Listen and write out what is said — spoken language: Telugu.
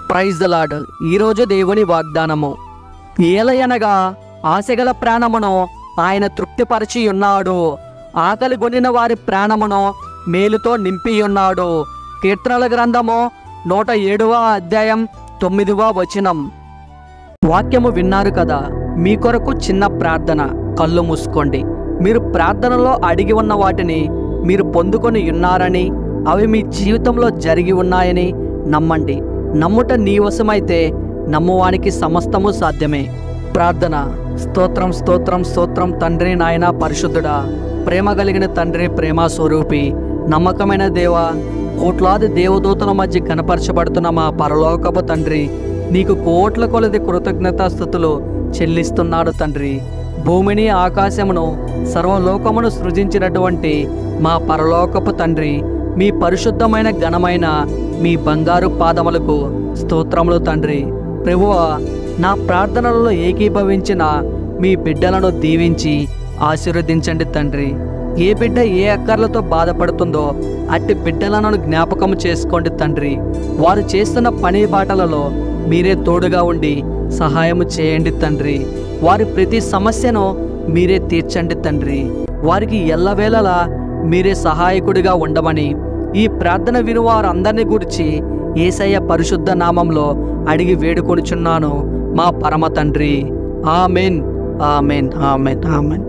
Praise the lord. ఈరోజు దేవుని వాగ్దానము. ఏలయనగా ఆశగల ప్రాణమును ఆయన తృప్తిపరిచి ఉన్నాడు, ఆకలి గొనిన వారి ప్రాణమును మేలుతో నింపి ఉన్నాడు. కీర్తనల గ్రంథము 107వ అధ్యాయం 9వ వచనం. వాక్యము విన్నారు కదా. మీ కొరకు చిన్న ప్రార్థన. కళ్ళు మూసుకోండి. మీరు ప్రార్థనలో అడిగి ఉన్న వాటిని మీరు పొందుకొని ఉన్నారని, అవి మీ జీవితంలో జరిగి ఉన్నాయని నమ్మండి. నమ్ముట నీ వశమైతే నమ్మువానికి సమస్తము సాధ్యమే. ప్రార్థన. స్తోత్రం స్తోత్రం స్తోత్రం తండ్రి, నాయన పరిశుద్ధుడా, ప్రేమ కలిగిన తండ్రి, ప్రేమ స్వరూపి, నమ్మకమైన దేవ, కోట్లాది దేవదూతల మధ్య కనపరచబడుతున్న మా పరలోకపు తండ్రి, నీకు కోట్ల కొలది కృతజ్ఞతాస్తుతులు చెల్లిస్తున్నాడు తండ్రి. భూమిని ఆకాశమును సర్వలోకమును సృజించినటువంటి మా పరలోకపు తండ్రి, మీ పరిశుద్ధమైన ఘనమైన మీ బంగారు పాదములకు స్తోత్రములు తండ్రి. ప్రభువా, నా ప్రార్థనలలో ఏకీభవించిన మీ బిడ్డలను దీవించి ఆశీర్వదించండి తండ్రి. ఏ బిడ్డ ఏ అక్కర్లతో బాధపడుతుందో అట్టి బిడ్డలను జ్ఞాపకం చేసుకోండి తండ్రి. వారు చేస్తున్న పని బాటలలో మీరే తోడుగా ఉండి సహాయము చేయండి తండ్రి. వారి ప్రతి సమస్యను మీరే తీర్చండి తండ్రి. వారికి ఎల్లవేళలా మీరే సహాయకుడిగా ఉండమని ఈ ప్రార్థన విను వారందరినీ గురించి యేసయ్య పరిశుద్ధ నామంలో అడిగి వేడుకొనుచున్నాను మా పరమ తండ్రి. Amen, amen, amen, amen.